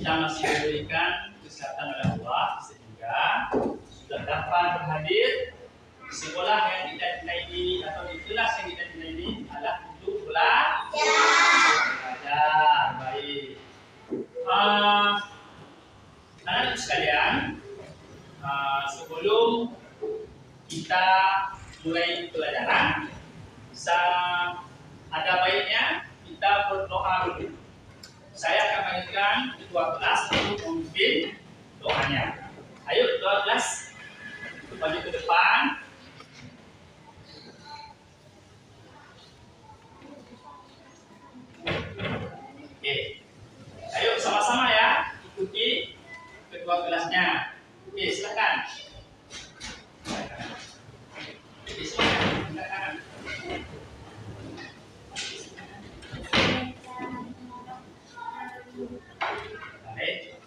kita masih diberikan kesehatan oleh Allah sehingga sudah dapat berhadir di sekolah yang kita cintai ini atau di kelas yang kita cintai ini adalah untuk belajar. Baik. Anak-anak sekalian, sebelum kita mulai pelajaran, ada baiknya kita berdoa dulu. Saya akan panggilkan ketua kelas untuk memimpin doanya. Ayo ketua kelas, maju ke depan. Oke, ayo sama-sama ya, ikuti ketua kelasnya. Oke, silakan. Oke, silakan. Baik.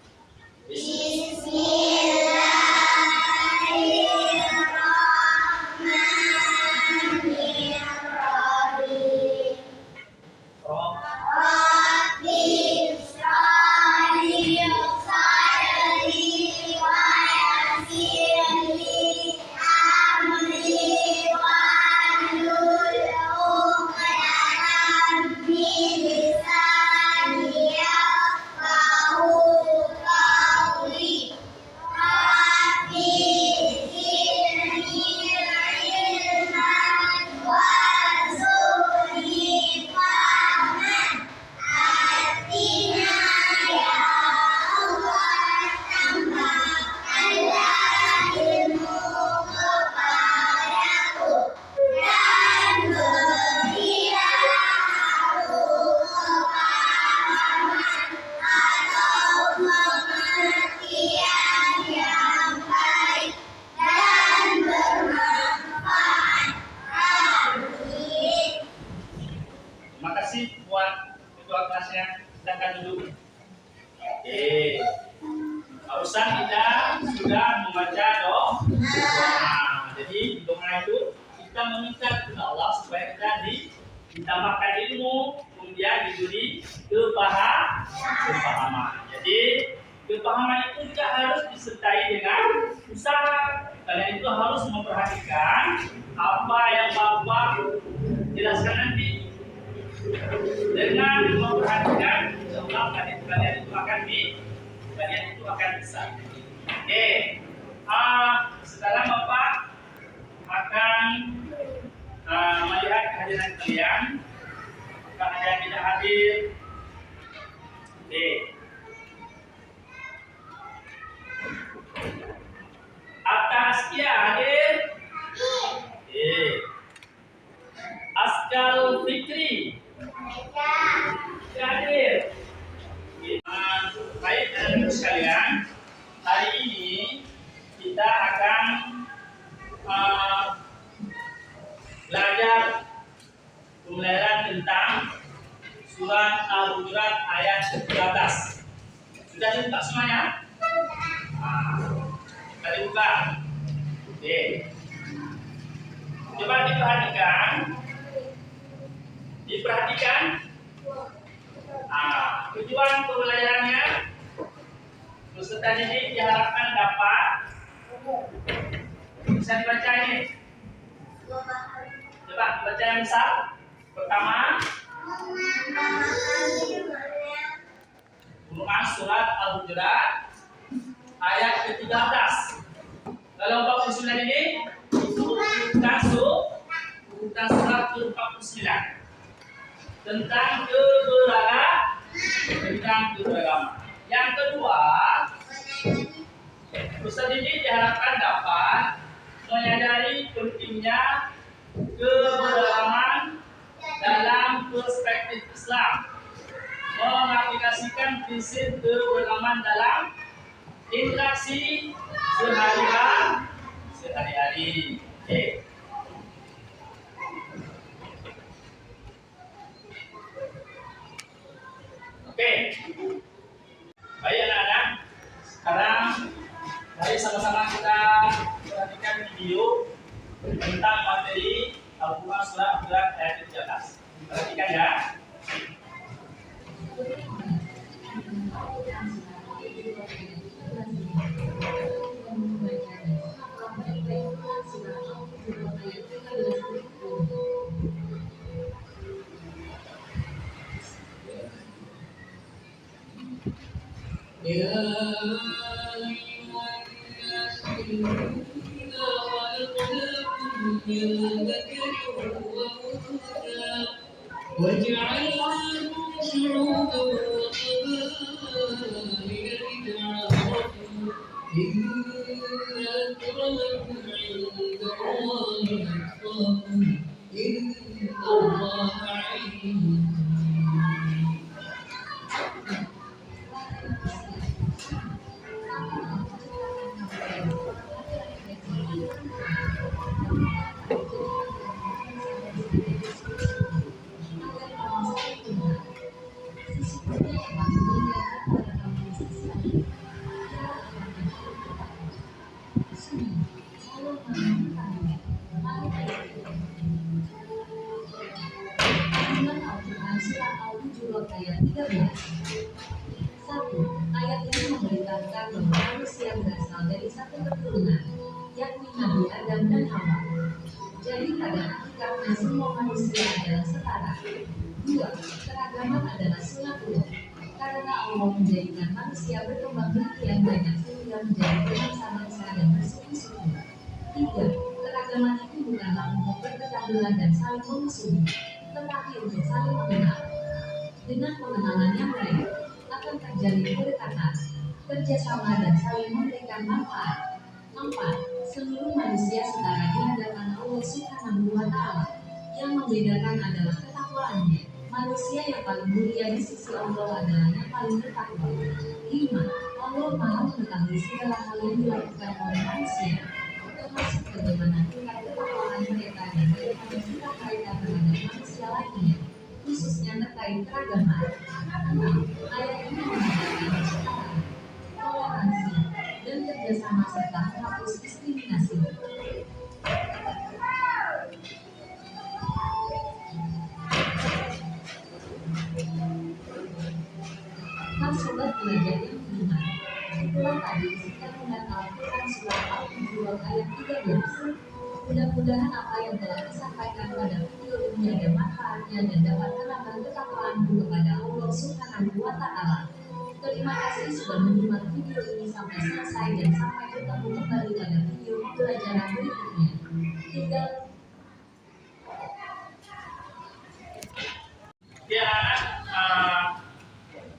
Terima kasih buat ketua kelasnya. Silakan duduk. Oke. Barusan kita sudah membaca doa. Jadi di doa itu kita meminta kepada Allah supaya kita ditambahkan ilmu, kemudian diberi kepahaman. Jadi kepahaman itu juga harus disertai dengan usaha. Kalian itu harus memperhatikan apa yang Bapak jelaskan nanti. Dengan memperhatikan, insyaallah kalian itu akan bisa. Oke, sekarang Bapak akan melihat kehadiran kalian. Apakah ada yang tidak hadir? Oke. Atas ya hadir. Oke. Askal Fikri hadir. Baik teman-teman sekalian, hari ini kita akan belajar pembelajaran tentang surat Al-Hujurat ayat 13. Sudah dibuka semuanya? Sudah dibuka. Oke. Coba diperhatikan. Tujuan pembelajarannya, peserta didik diharapkan dapat bisa dibaca ini. Coba baca yang besar. Pertama, Quran surat Al-Hujurat ayat ke-13. Kalau Bapak sudah ini, itu bukan surat ke-49 tentang keberagaman. Yang kedua, peserta didik diharapkan dapat menyadari pentingnya keberagaman dalam perspektif Islam, mengaplikasikan prinsip keberagaman dalam interaksi sehari-hari. Oke. Baik anak-anak, sekarang mari sama-sama kita perhatikan video tentang materi Al-Quran surah Al-Hujurat ayat 13. Perhatikan ya. يا أيها الناس إنا خلقناكم من ذكر وأنثى وجعلناكم شعوبا وقبائل لتعارفوا إن أكرمكم عند الله أتقاكم إن الله عليم. Ayat 13. 1. Ayat ini memberitakan bahwa manusia berasal dari satu keturunan, yakni Nabi Adam dan Hawa. Jadi pada hakikatnya semua manusia adalah setara. 2. Keragaman adalah sunatullah, karena Allah menjadikan manusia berkembang demikian banyak sehingga menjadi berbangsa-bangsa dan bersuku-suku. 3. Keragaman itu bukanlah untuk berpecah belah dan saling memusuhi, tetapi untuk saling mengenal. Dengan pengenalan yang baik akan terjalin kedekatan, kerjasama dan saling memberikan manfaat. 4. Seluruh manusia setara di hadapan Allah Subhanahu wa Ta'ala. Yang membedakan adalah ketakwaannya. Manusia yang paling mulia di sisi Allah adalah yang paling bertakwa. 5. Allah Maha mengetahui segala hal yang dilakukan oleh manusia, termasuk bagaimana tingkat ketakwaan mereka dan bagaimana sikap mereka terhadap manusia lainnya, khususnya terkait keragaman. 6. Ayat ini mengajarkan kesetaraan, toleransi, dan kerjasama serta menghapus diskriminasi. Sobat belajar yang beriman, itulah tadi sekian dengan Al-Quran Surah Al-Hujurat ayat 13. Mudah-mudahan apa yang telah disampaikan pada video ini ada manfaatnya dan dapat menambah ketakwaanmu kepada Allah Subhanahu wa Ta'ala. Terima kasih sudah menyimak video ini sampai selesai dan sampai bertemu kembali pada video pembelajaran berikutnya. Tinggal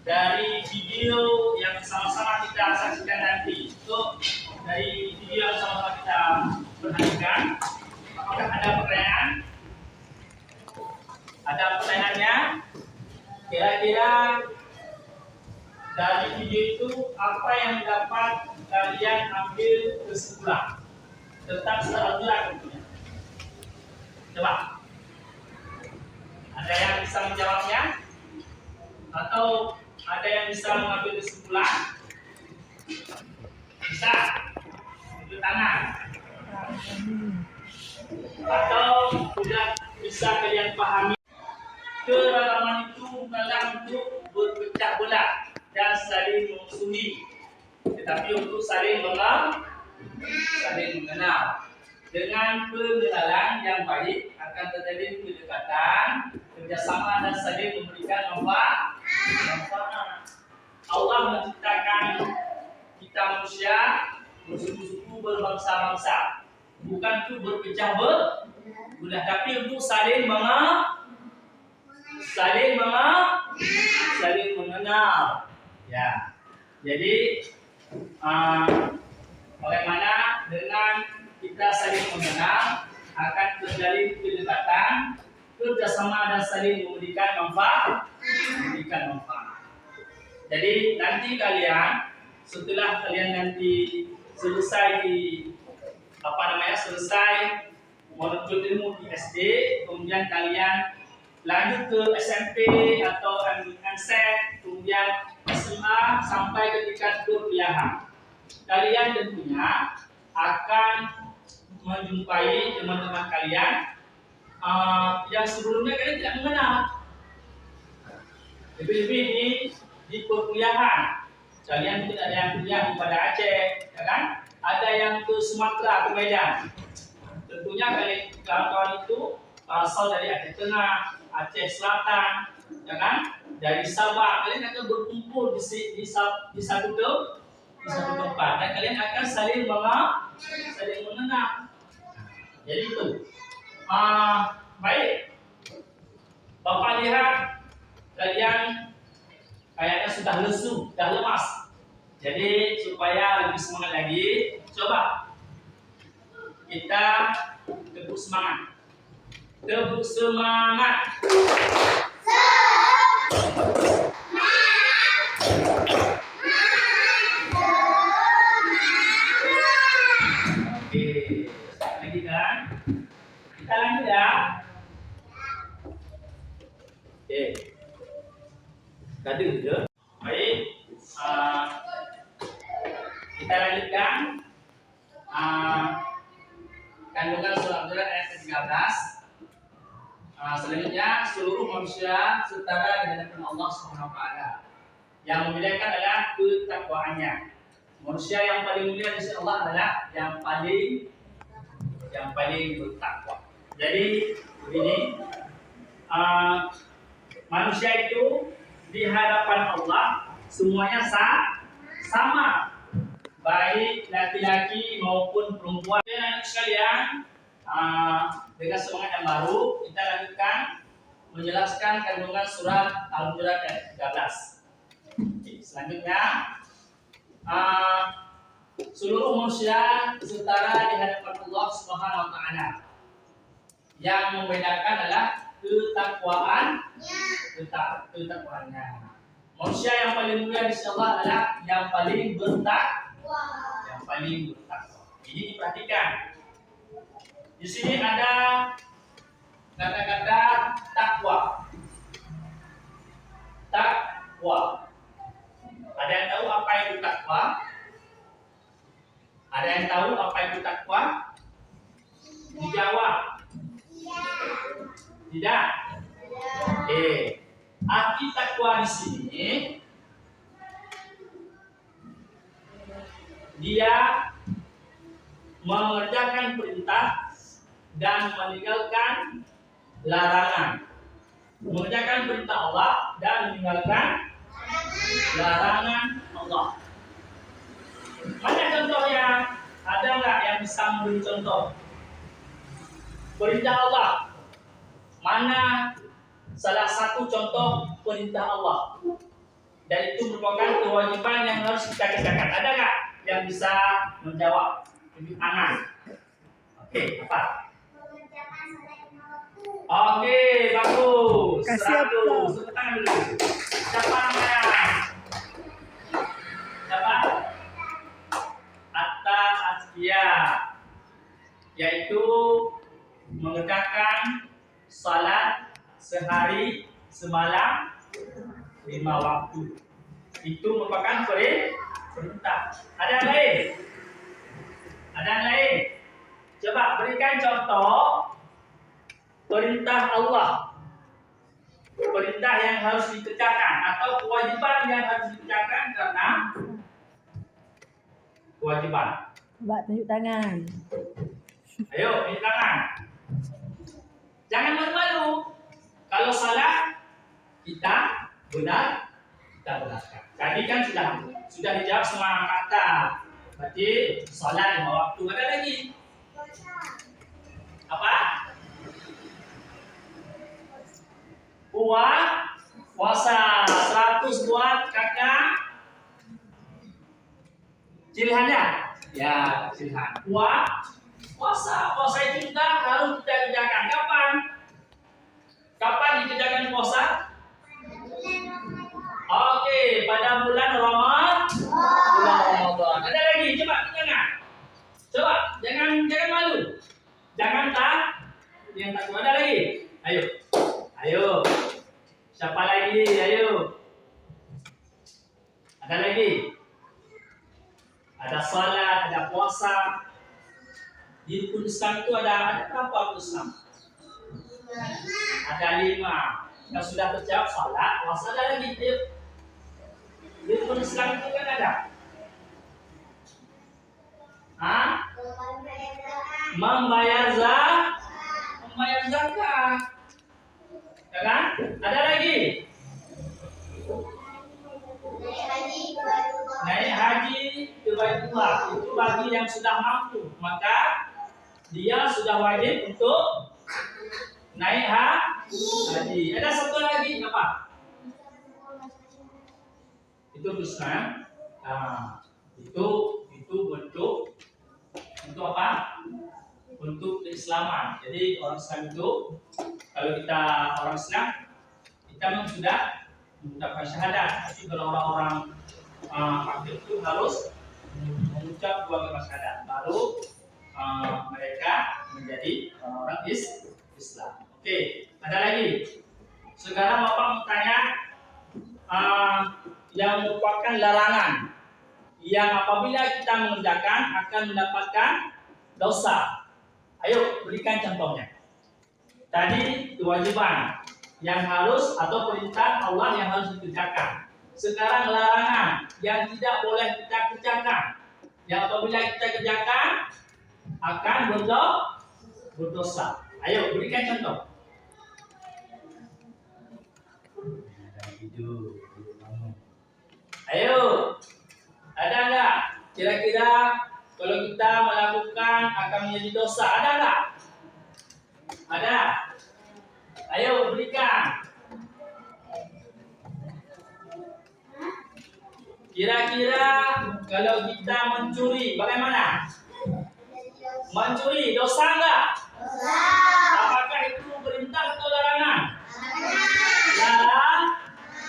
dari video yang sama-sama kita saksikan nanti, itu dari video yang sama-sama kita perhatikan, apakah ada pertanyaan? Ada pertanyaannya? Kira-kira dari video itu apa yang dapat kalian ambil kesimpulan tentang sejarah tentunya? Coba, ada yang bisa menjawabnya? Atau ada yang bisa mengambil kesimpulan? Bisa? Tunjuk tangan. Atau sudah bisa kalian pahami? Keragaman itu bukanlah untuk berpecah belah dan saling memusuhi, tetapi untuk saling mengenal. Dengan pengenalan yang baik akan terjadi kedekatan, kerjasama dan saling memberikan manfaat. Allah menciptakan kita manusia bersuku-suku, berbangsa-bangsa, bukan untuk berpecah belah, tapi untuk saling mengenal. Ya, jadi bagaimana dengan kita saling mengenal akan terjadi kedekatan, kerjasama dan saling memberikan manfaat. Jadi nanti kalian setelah kalian nanti selesai menuntut ilmu di SD, kemudian kalian lanjut ke SMP atau MSc, kemudian SMA sampai ketika kuliah. Kalian tentunya akan menjumpai teman-teman kalian yang sebelumnya kalian tidak mengenal. Lebih-lebih di perkuliahan, kalian mungkin ada yang kuliah di pada Aceh, ya kan? Ada yang ke Sumatera, ke Medan. Tentunya kalian kawan-kawan itu berasal dari Aceh Tengah, Aceh Selatan, ya kan? dari Sabah, kalian akan berkumpul di satu tempat dan kalian akan saling mengenal. Jadi itu. Baik. Bapak lihat kalian kayaknya sudah lesu, sudah lemas. Jadi supaya lebih semangat lagi, coba kita tepuk semangat. Tepuk semangat. Oke, lagi kan? Kita lanjut ya. Oke. Tadi udah. Baik. Kita lanjutkan. Kandungan surat Al-Quran ayat ke-13. Selanjutnya seluruh manusia setara di hadapan Allah Subhanahu wa taala. Yang membedakan adalah ketakwaannya. Manusia yang paling mulia di sisi Allah adalah yang paling bertakwa. Jadi begini, manusia itu di hadapan Allah semuanya sama, baik laki-laki maupun perempuan. Dan sekalian, dengan semangat yang baru kita lanjutkan menjelaskan kandungan surat Al-Hujurat ayat 13. Selanjutnya, seluruh manusia setara di hadapan Allah Subhanahu wa taala. Yang membedakan adalah ketakwaannya. Manusia yang paling mulia di sisi Allah adalah yang paling bertakwa. Ini diperhatikan. Di sini ada kata-kata takwa. Ada yang tahu apa itu takwa? Ada yang tahu apa itu takwa? Dijawab. Tidak. Arti takwa di sini dia mengerjakan perintah dan meninggalkan larangan. Mengerjakan perintah Allah dan meninggalkan larangan Allah. Mana contohnya? Ada nggak yang bisa memberi contoh? Perintah Allah. Mana salah satu contoh perintah Allah? Dan itu merupakan kewajiban yang harus kita kerjakan. Ada nggak yang bisa menjawab? Lebih tangan. Oke, apa? Oke, bagus. Kasih aplaus. Tepuk tangan dulu. Siapa namanya? Siapa? Atta Askia. Yaitu mengerjakan salat sehari semalam 5 waktu. Itu merupakan perintah. Ada yang lain? Coba berikan contoh perintah Allah. Perintah yang harus dikerjakan atau kewajiban yang harus dikerjakan karena kewajiban. Mbak tunjuk tangan. Ayo, tunjuk tangan. Jangan malu-malu. Kalau salah, kita benarkan. Tadi kan sudah dijawab semua kata. Berarti salat 5 waktu. Ada lagi? Apa? Puasa 100 buat kakak. Pilihannya? Ya, pilihan. Puasa itu juga harus kita kerjakan. Kapan dikerjakan puasa? Oke, pada bulan Ramadan. Ada lagi? Coba jangan malu. Jangan takut. Ada lagi? Ayo. Siapa lagi? Ayo. Ada lagi? Ada salat, ada puasa. Di rukun Islam itu ada berapa rukun Islam? Ada 5. Yang sudah terjawab salat, puasa, ada lagi. Ayo. Di rukun Islam itu kan ada. Membayar zakat. Ya kan? Ada lagi? Naik haji ke Baitullah itu bagi yang sudah mampu, maka dia sudah wajib untuk naik haji. Ada satu lagi apa? Itu Krishna. Nah, itu bentuk apa? Bentuk keislaman. Jadi orang Islam itu, kalau kita orang Islam, kita memang sudah mengucapkan syahadat. Tapi kalau orang-orang kafir itu harus mengucap dua kalimat syahadat, baru mereka menjadi orang Islam. Oke, ada lagi. Sekarang Bapak mau tanya yang merupakan larangan yang apabila kita mengerjakan akan mendapatkan dosa. Ayo berikan contohnya. Tadi kewajiban yang harus atau perintah Allah yang harus dikerjakan. Sekarang larangan yang tidak boleh kita kerjakan. Yang apabila kita kerjakan akan berdosa. Ayo berikan contoh. Ayo, ada nggak? Kira-kira kalau kita melakukan akan menjadi dosa, ada nggak? Ada. Ayo berikan. Kira-kira kalau kita mencuri, bagaimana? Mencuri dosa nggak? Dosa. Apakah itu perintah atau larangan?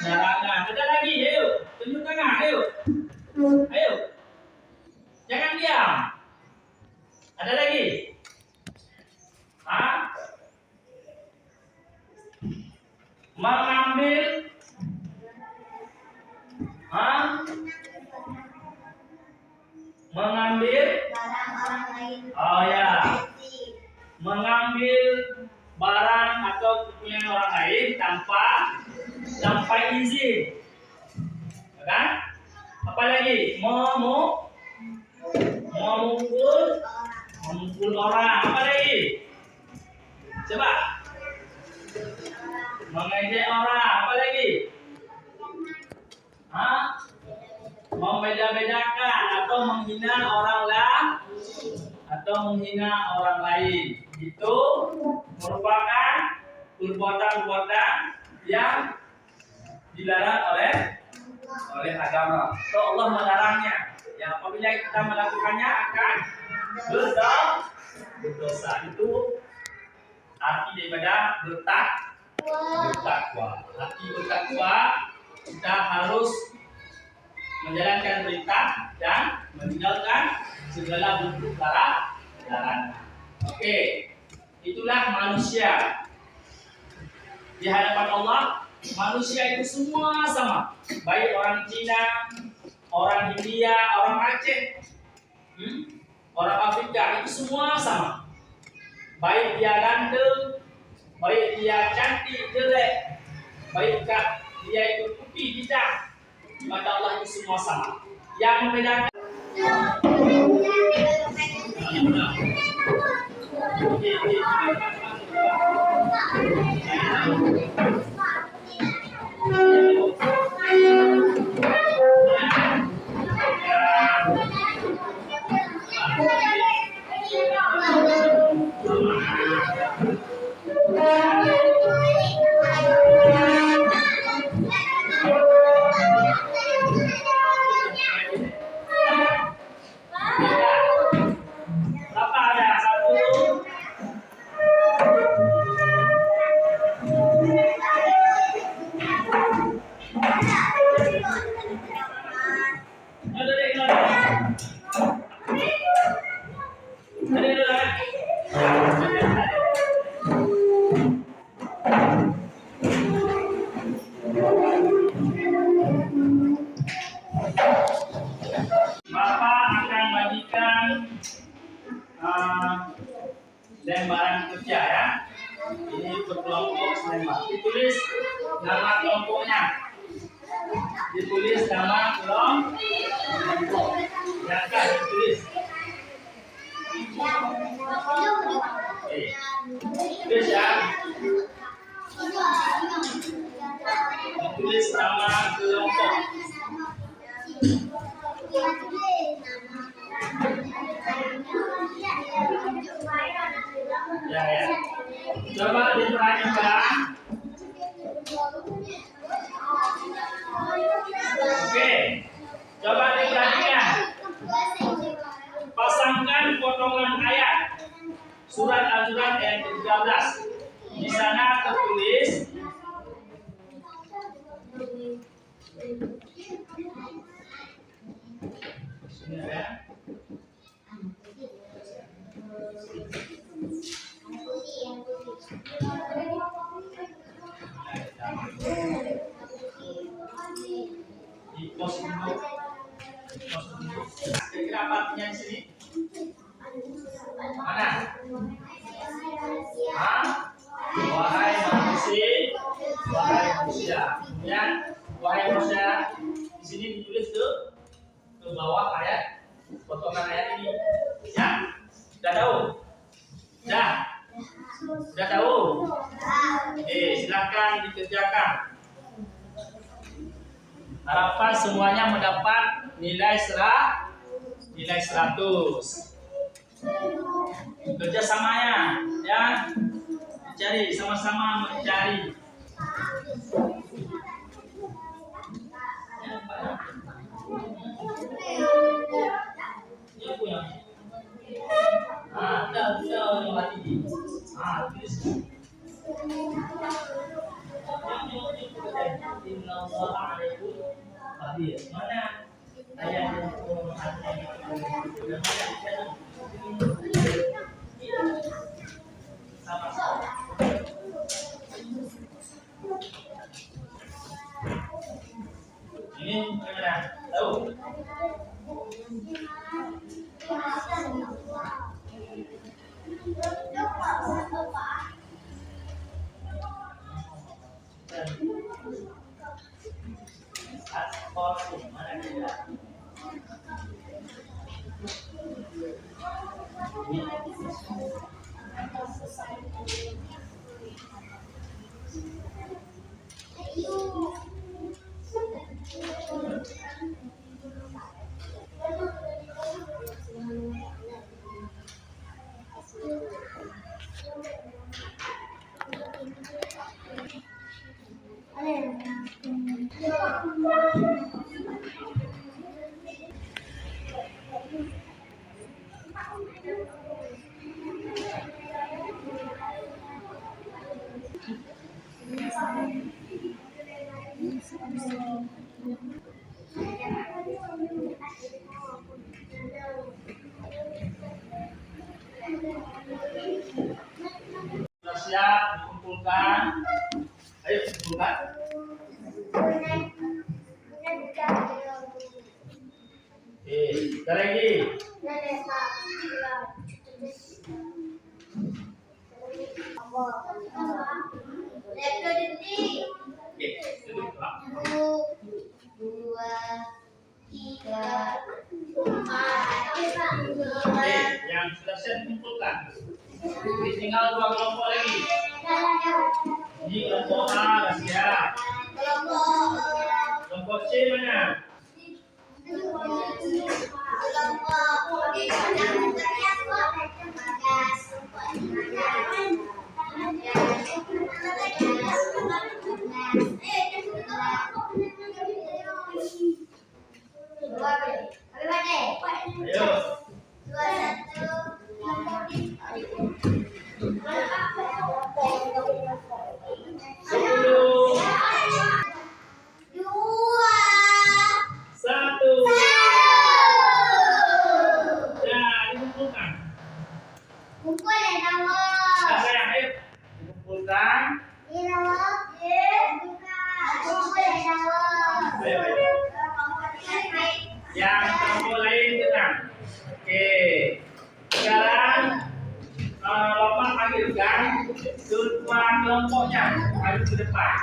Larangan. Ada lagi, ayo. Tunjuk tangan, ayo. Ayo. Jangan diam. Ada lagi? Mengambil barang orang lain. Oh ya. Mengambil barang atau kepunyaan orang lain tanpa izin. Kan? Apalagi memukul orang. Apa lagi? Coba. Mengejek orang. Apa lagi? Membeda-bedakan atau menghina orang lain. Itu merupakan perbuatan-perbuatan yang dilarang oleh agama. So Allah melarangnya. Yang apabila kita melakukannya akan berdosa. Itu arti daripada bertakwa. Arti bertakwa, kita harus menjalankan perintah dan meninggalkan segala bentuk larangan. Oke, itulah manusia. Di hadapan Allah, manusia itu semua sama. Baik orang Cina, orang India, orang Aceh, orang Afrika, itu semua sama. Baik dia ganteng, baik dia cantik, jelek, baik dia itu putih, hitam, di mata Allah itu semua sama. Yang membedakan berapa ada? Satu. Bapak akan bagikan lembaran kerja ya. Ini berkelompok lembar. Ditulis nama kelompoknya. Ditulis nama kelompok. Ya kan, ditulis. Tulis ya. Ditulis nama diperhatikan. Oke, coba diperhatikan. Pasangkan potongan ayat surat Al-Quran ayat 13. Di sana tertulis sini ya. Di pos dulu. Kira-kira apa artinya di sini? Mana? Hah? Wahai manusia, wahai manusia. Kemudian wahai manusia di sini ditulis ke bawah ayat potongan ayat ini. Ya? Sudah tahu? Sudah tahu? Silakan dikerjakan. Harapan semuanya mendapat nilai 100. Kerja samanya ya, cari sama-sama mencari. Ini punya. Udah lagi. Tulis. Mana ayat yang sama-sama. Ini bagaimana? Tahu? Mana dia? Sudah siap dikumpulkan. Ayo kumpulkan. Kita lagi. Duduk, Pak. 2, 3, 4, Yang sudah siap dikumpulkan. Ini tinggal 2 kelompok lagi. Ini kelompok A sudah siap. Kelompok C mana? Ayo. 10, 1. Ya, dikumpulkan. Nah, sayang, ayo dikumpulkan. Ayo, ayo. Yang kelompok lain di tengah. Oke. Sekarang Bapak panggilkan kedua kelompoknya maju ke depan.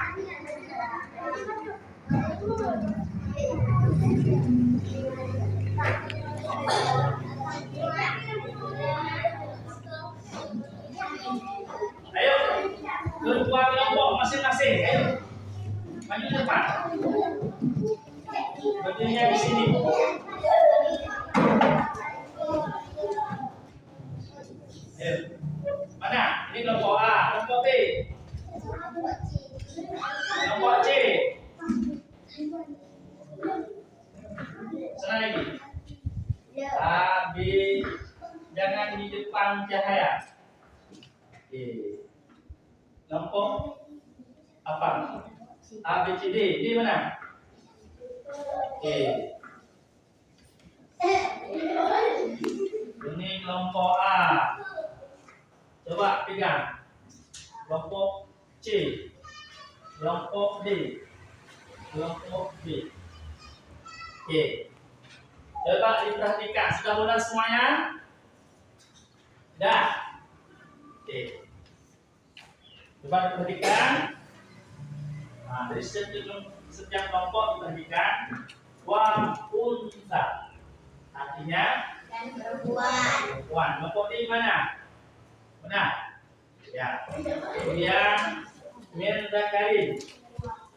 Ayo, kedua kelompok masing-masing. Ayo, maju ke depan. Berdirinya di sini. Ayo. Mana? Ini kelompok A, kelompok B. dalam cahaya. Oke. Kelompok apa? A, B, C, D. D mana? Oke. Ini kelompok A. Coba pegang. Kelompok C. Kelompok D. Kelompok B. Oke. Coba diperhatikan. Sudah benar semuanya? Dah. Oke. Coba diperhatikan. Nah, dari setiap kelompok diperhatikan. Wa unsa. Artinya Dan perempuan. perempuan. Kelompok D mana? Benar. Ya. Kemudian min zakari.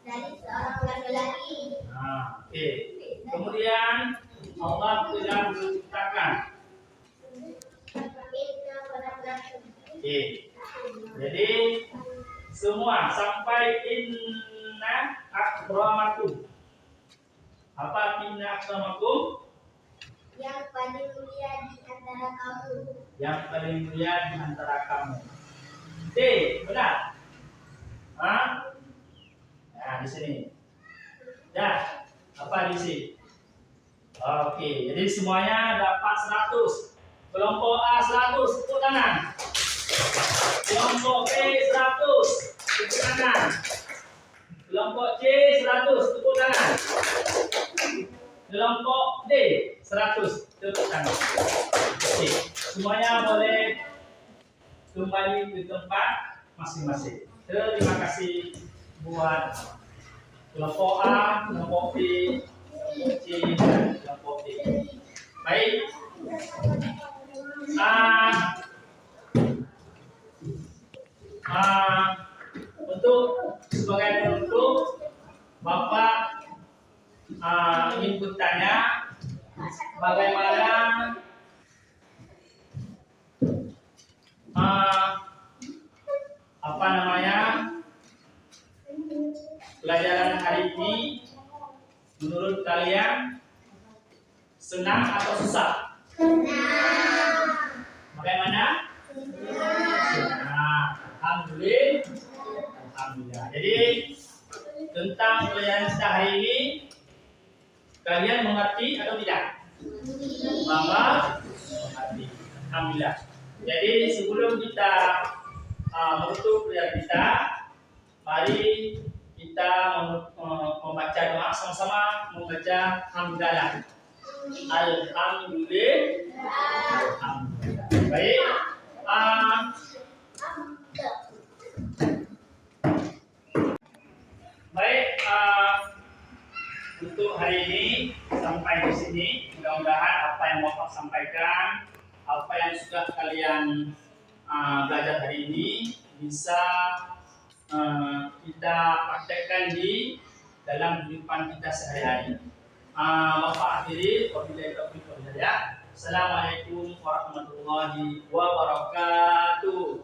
Dari seorang laki-laki. Nah, oke. Kemudian Allah telah menciptakan. Oke. Jadi semua sampai inna akramakum. Apa inna akramakum? Yang paling mulia di antara kamu. Yang paling mulia di antara kamu. D, benar? Hah? Nah, di sini. Ya, apa di sini? Oke, jadi semuanya dapat 100. Kelompok A 100, tepuk tangan. Kelompok B 100, tepuk tangan. Kelompok C 100, tepuk tangan. Kelompok D 100, tepuk tangan. Oke, semuanya boleh kembali ke tempat masing-masing. Terima kasih buat kelompok A, kelompok B, kelompok C, dan kelompok D. Baik. Untuk sebagai penutup, Bapak ingin bertanya bagaimana apa namanya pelajaran hari ini menurut kalian senang atau susah? Bagaimana? Senang. Alhamdulillah. Alhamdulillah. Jadi tentang pelajaran kita hari ini kalian mengerti atau tidak? Mengerti. Alhamdulillah. Jadi sebelum kita menutup pelajaran kita, mari kita membaca doa sama-sama, membaca hamdalah. Alhamdulillah. Alhamdulillah. Baik. Baik. Untuk hari ini sampai di sini. Mudah-mudahan apa yang Bapak sampaikan, apa yang sudah kalian belajar hari ini bisa kita praktekkan di dalam kehidupan kita sehari-hari. Bapak akhiri, wabillahi taufiq wal hidayah. Assalamualaikum warahmatullahi wabarakatuh.